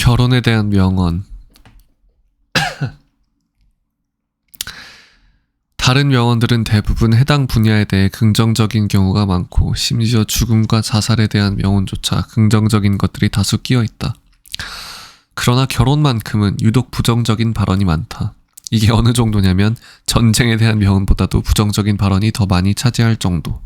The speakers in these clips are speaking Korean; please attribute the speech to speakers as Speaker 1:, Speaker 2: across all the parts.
Speaker 1: 결혼에 대한 명언. 다른 명언들은 대부분 해당 분야에 대해 긍정적인 경우가 많고, 심지어 죽음과 자살에 대한 명언조차 긍정적인 것들이 다수 끼어 있다. 그러나 결혼만큼은 유독 부정적인 발언이 많다. 이게 어느 정도냐면 전쟁에 대한 명언보다도 부정적인 발언이 더 많이 차지할 정도.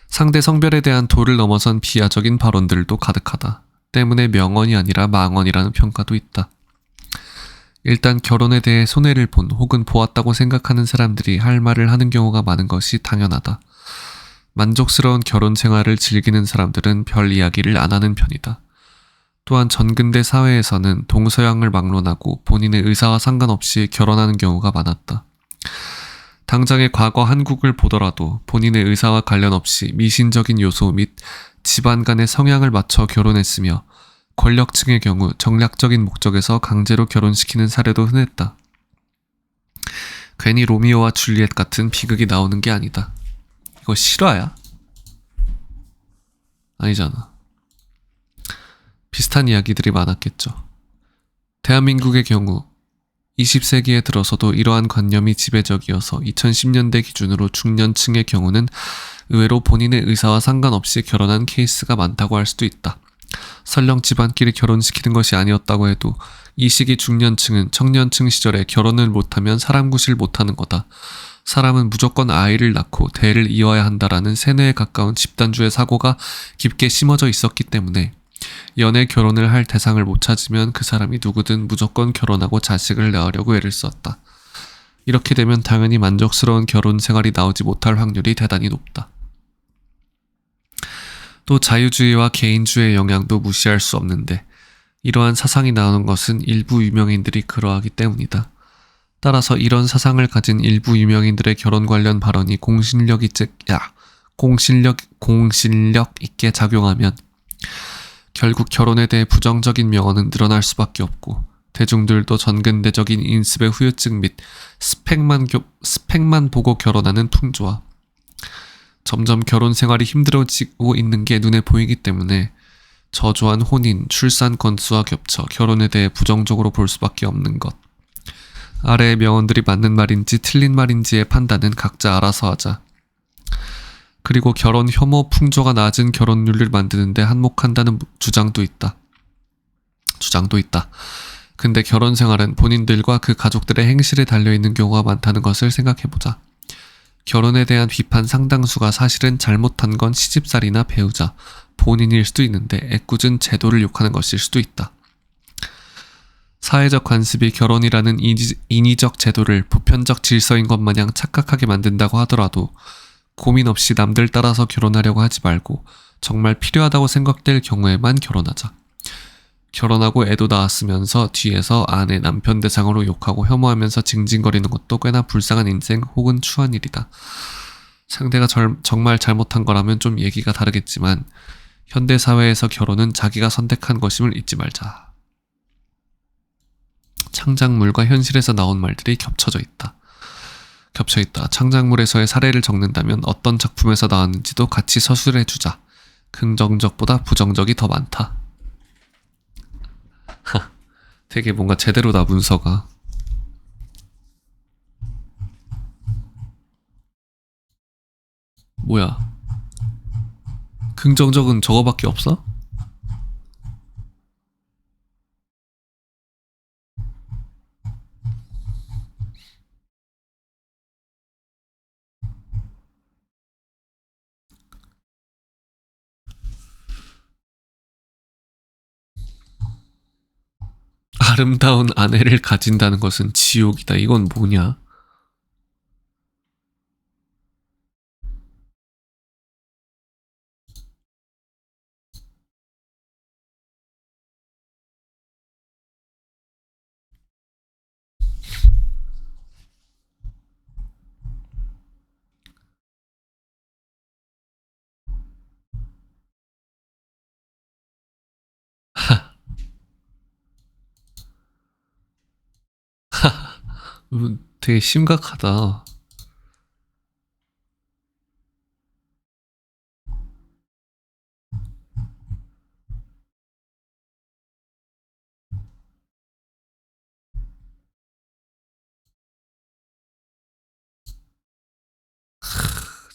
Speaker 1: 상대 성별에 대한 도를 넘어선 비하적인 발언들도 가득하다. 때문에 명언이 아니라 망언이라는 평가도 있다. 일단 결혼에 대해 손해를 본 혹은 보았다고 생각하는 사람들이 할 말을 하는 경우가 많은 것이 당연하다. 만족스러운 결혼 생활을 즐기는 사람들은 별 이야기를 안 하는 편이다. 또한 전근대 사회에서는 동서양을 막론하고 본인의 의사와 상관없이 결혼하는 경우가 많았다. 당장의 과거 한국을 보더라도 본인의 의사와 관련 없이 미신적인 요소 및 집안 간의 성향을 맞춰 결혼했으며, 권력층의 경우 정략적인 목적에서 강제로 결혼시키는 사례도 흔했다. 괜히 로미오와 줄리엣 같은 비극이 나오는 게 아니다. 이거 실화야? 아니잖아. 비슷한 이야기들이 많았겠죠. 대한민국의 경우 20세기에 들어서도 이러한 관념이 지배적이어서 2010년대 기준으로 중년층의 경우는 의외로 본인의 의사와 상관없이 결혼한 케이스가 많다고 할 수도 있다. 설령 집안끼리 결혼시키는 것이 아니었다고 해도 이 시기 중년층은 청년층 시절에 결혼을 못하면 사람 구실 못하는 거다. 사람은 무조건 아이를 낳고 대를 이어야 한다라는 세뇌에 가까운 집단주의 사고가 깊게 심어져 있었기 때문에 연애 결혼을 할 대상을 못 찾으면 그 사람이 누구든 무조건 결혼하고 자식을 낳으려고 애를 썼다. 이렇게 되면 당연히 만족스러운 결혼 생활이 나오지 못할 확률이 대단히 높다. 또 자유주의와 개인주의의 영향도 무시할 수 없는데, 이러한 사상이 나오는 것은 일부 유명인들이 그러하기 때문이다. 따라서 이런 사상을 가진 일부 유명인들의 결혼 관련 발언이 공신력 있게 작용하면 결국 결혼에 대해 부정적인 명언은 늘어날 수밖에 없고, 대중들도 전근대적인 인습의 후유증 및 스펙만 보고 결혼하는 풍조와 점점 결혼 생활이 힘들어지고 있는 게 눈에 보이기 때문에 저조한 혼인, 출산 건수와 겹쳐 결혼에 대해 부정적으로 볼 수밖에 없는 것. 아래의 명언들이 맞는 말인지 틀린 말인지의 판단은 각자 알아서 하자. 그리고 결혼 혐오 풍조가 낮은 결혼률을 만드는데 한몫한다는 주장도 있다. 근데 결혼 생활은 본인들과 그 가족들의 행실에 달려있는 경우가 많다는 것을 생각해보자. 결혼에 대한 비판 상당수가 사실은 잘못한 건 시집살이나 배우자, 본인일 수도 있는데 애꿎은 제도를 욕하는 것일 수도 있다. 사회적 관습이 결혼이라는 인위적 제도를 보편적 질서인 것 마냥 착각하게 만든다고 하더라도 고민 없이 남들 따라서 결혼하려고 하지 말고 정말 필요하다고 생각될 경우에만 결혼하자. 결혼하고 애도 낳았으면서 뒤에서 아내, 남편 대상으로 욕하고 혐오하면서 징징거리는 것도 꽤나 불쌍한 인생 혹은 추한 일이다. 상대가 정말 잘못한 거라면 좀 얘기가 다르겠지만 현대사회에서 결혼은 자기가 선택한 것임을 잊지 말자. 창작물과 현실에서 나온 말들이 겹쳐 있다. 창작물에서의 사례를 적는다면 어떤 작품에서 나왔는지도 같이 서술해주자. 긍정적보다 부정적이 더 많다. 되게 뭔가 제대로다, 문서가. 뭐야? 긍정적은 저거밖에 없어? 아름다운 아내를 가진다는 것은 지옥이다. 이건 뭐냐? 되게 심각하다.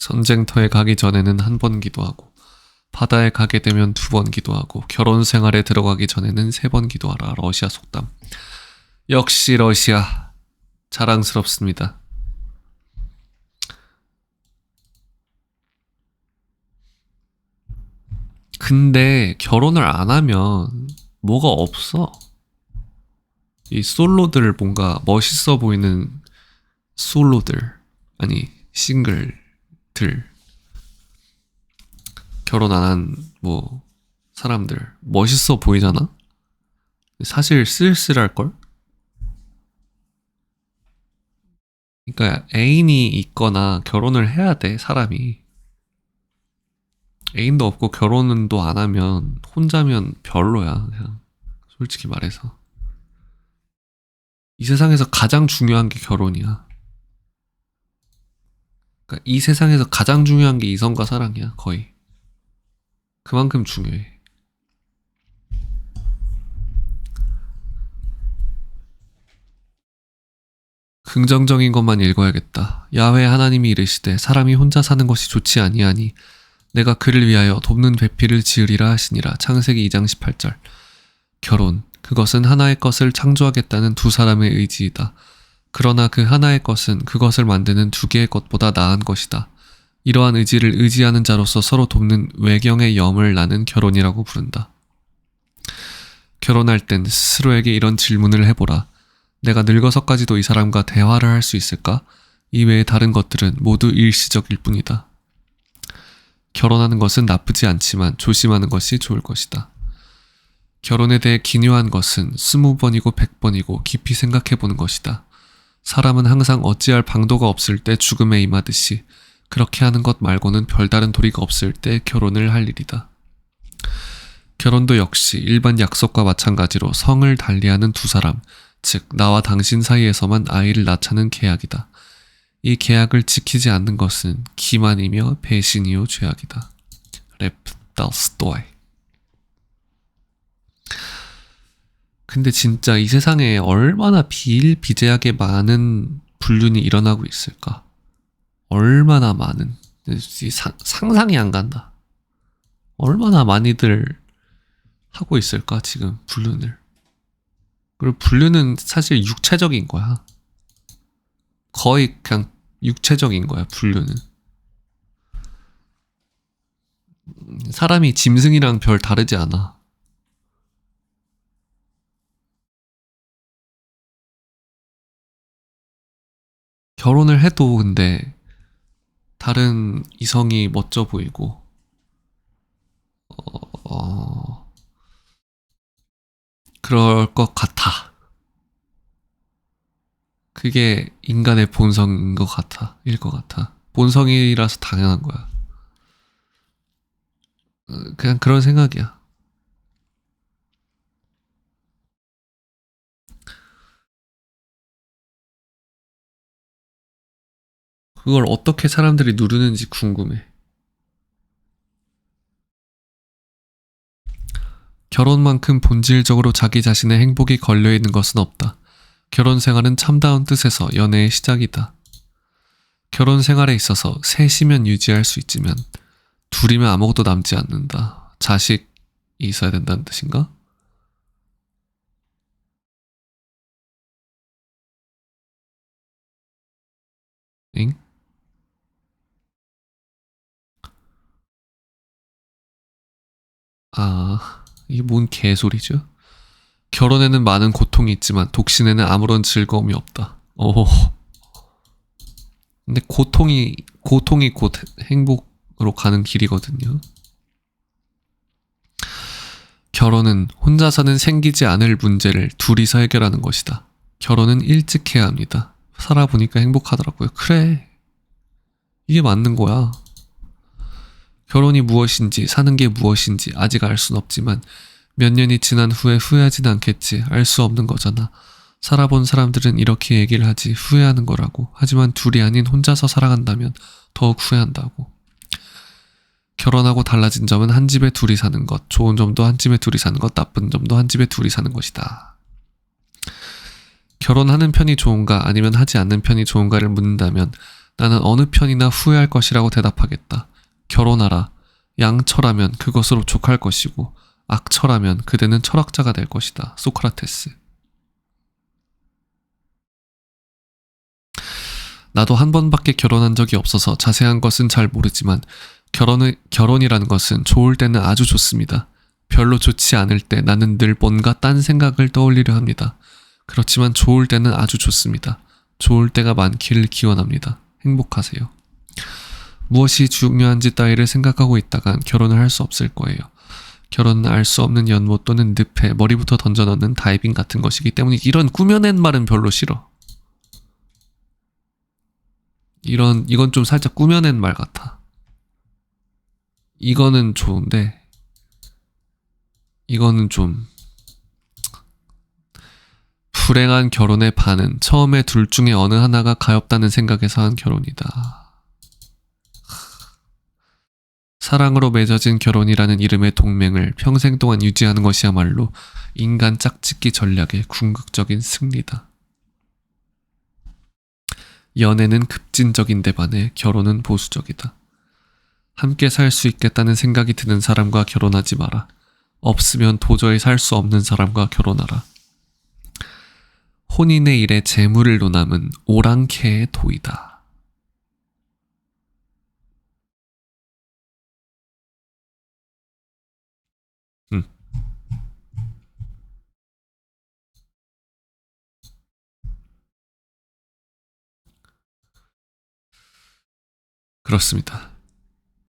Speaker 1: 전쟁터에 가기 전에는 한 번 기도하고 바다에 가게 되면 2번 기도하고 결혼 생활에 들어가기 전에는 3번 기도하라. 러시아 속담. 역시 러시아. 자랑스럽습니다. 근데 결혼을 안 하면 뭐가 없어. 이 솔로들 뭔가 멋있어 보이는 솔로들 아니 싱글들 결혼 안 한 뭐 사람들 멋있어 보이잖아? 사실 쓸쓸할걸? 그러니까 애인이 있거나 결혼을 해야 돼 사람이. 애인도 없고 결혼은 또 안 하면 혼자면 별로야 그냥 솔직히 말해서. 이 세상에서 가장 중요한 게 결혼이야. 그러니까 이 세상에서 가장 중요한 게 이성과 사랑이야 거의. 그만큼 중요해. 긍정적인 것만 읽어야겠다. 야훼 하나님이 이르시되 사람이 혼자 사는 것이 좋지 아니하니 내가 그를 위하여 돕는 배필을 지으리라 하시니라. 창세기 2장 18절. 결혼, 그것은 하나의 것을 창조하겠다는 두 사람의 의지이다. 그러나 그 하나의 것은 그것을 만드는 2개의 것보다 나은 것이다. 이러한 의지를 의지하는 자로서 서로 돕는 외경의 염을 나는 결혼이라고 부른다. 결혼할 땐 스스로에게 이런 질문을 해보라. 내가 늙어서까지도 이 사람과 대화를 할 수 있을까? 이외의 다른 것들은 모두 일시적일 뿐이다. 결혼하는 것은 나쁘지 않지만 조심하는 것이 좋을 것이다. 결혼에 대해 기묘한 것은 20번이고 100번이고 깊이 생각해보는 것이다. 사람은 항상 어찌할 방도가 없을 때 죽음에 임하듯이 그렇게 하는 것 말고는 별다른 도리가 없을 때 결혼을 할 일이다. 결혼도 역시 일반 약속과 마찬가지로 성을 달리하는 두 사람, 즉 나와 당신 사이에서만 아이를 낳자는 계약이다. 이 계약을 지키지 않는 것은 기만이며 배신이요 죄악이다. 레프 달스토이. 근데 진짜 이 세상에 얼마나 비일비재하게 많은 불륜이 일어나고 있을까? 얼마나 많은 상상이 안 간다. 얼마나 많이들 하고 있을까 지금 불륜을. 그리고 불륜은 사실 육체적인 거야. 거의 그냥 육체적인 거야 불륜은. 사람이 짐승이랑 별 다르지 않아. 결혼을 해도 근데 다른 이성이 멋져 보이고 그럴 것 같아. 그게 인간의 본성인 것 같아. 일 것 같아. 본성이라서 당연한 거야. 그냥 그런 생각이야. 그걸 어떻게 사람들이 누르는지 궁금해. 결혼만큼 본질적으로 자기 자신의 행복이 걸려있는 것은 없다. 결혼 생활은 참다운 뜻에서 연애의 시작이다. 결혼 생활에 있어서 셋이면 유지할 수 있지만 둘이면 아무것도 남지 않는다. 자식이 있어야 된다는 뜻인가? 엥? 아, 이게 뭔 개소리죠? 결혼에는 많은 고통이 있지만 독신에는 아무런 즐거움이 없다. 오. 근데 고통이 곧 행복으로 가는 길이거든요. 결혼은 혼자서는 생기지 않을 문제를 둘이서 해결하는 것이다. 결혼은 일찍 해야 합니다. 살아보니까 행복하더라고요. 그래. 이게 맞는 거야. 결혼이 무엇인지, 사는 게 무엇인지 아직 알 순 없지만 몇 년이 지난 후에 후회하진 않겠지. 알 수 없는 거잖아. 살아본 사람들은 이렇게 얘기를 하지. 후회하는 거라고. 하지만 둘이 아닌 혼자서 살아간다면 더욱 후회한다고. 결혼하고 달라진 점은 한 집에 둘이 사는 것, 좋은 점도 한 집에 둘이 사는 것, 나쁜 점도 한 집에 둘이 사는 것이다. 결혼하는 편이 좋은가 아니면 하지 않는 편이 좋은가를 묻는다면 나는 어느 편이나 후회할 것이라고 대답하겠다. 결혼하라. 양처라면 그것으로 족할 것이고 악처라면 그대는 철학자가 될 것이다. 소크라테스. 나도 한 번밖에 결혼한 적이 없어서 자세한 것은 잘 모르지만 결혼이라는 것은 좋을 때는 아주 좋습니다. 별로 좋지 않을 때 나는 늘 뭔가 딴 생각을 떠올리려 합니다. 그렇지만 좋을 때는 아주 좋습니다. 좋을 때가 많기를 기원합니다. 행복하세요. 무엇이 중요한지 따위를 생각하고 있다간 결혼을 할 수 없을 거예요. 결혼은 알 수 없는 연못 또는 늪에 머리부터 던져넣는 다이빙 같은 것이기 때문에 이런 꾸며낸 말은 별로 싫어. 이건 좀 살짝 꾸며낸 말 같아. 이거는 좋은데, 이거는 좀, 불행한 결혼의 반은 처음에 둘 중에 어느 하나가 가엾다는 생각에서 한 결혼이다. 사랑으로 맺어진 결혼이라는 이름의 동맹을 평생 동안 유지하는 것이야말로 인간 짝짓기 전략의 궁극적인 승리다. 연애는 급진적인데 반해 결혼은 보수적이다. 함께 살 수 있겠다는 생각이 드는 사람과 결혼하지 마라. 없으면 도저히 살 수 없는 사람과 결혼하라. 혼인의 일에 재물을 논함은 오랑캐의 도이다. 음, 그렇습니다.